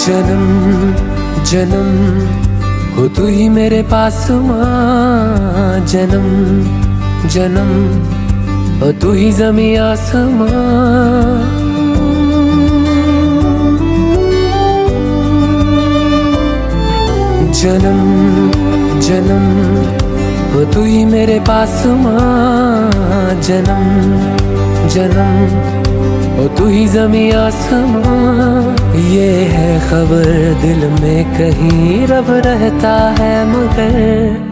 जन्म जन्म हो तू ही मेरे पास माँ, जन्म जन्म हो तू ही ज़मीं आसमां। जन्म जन्म हो तू ही मेरे पास माँ, जन्म जन्म हो तू ही ज़मीं आसमां। ये है खबर दिल में कहीं रब रहता है मगर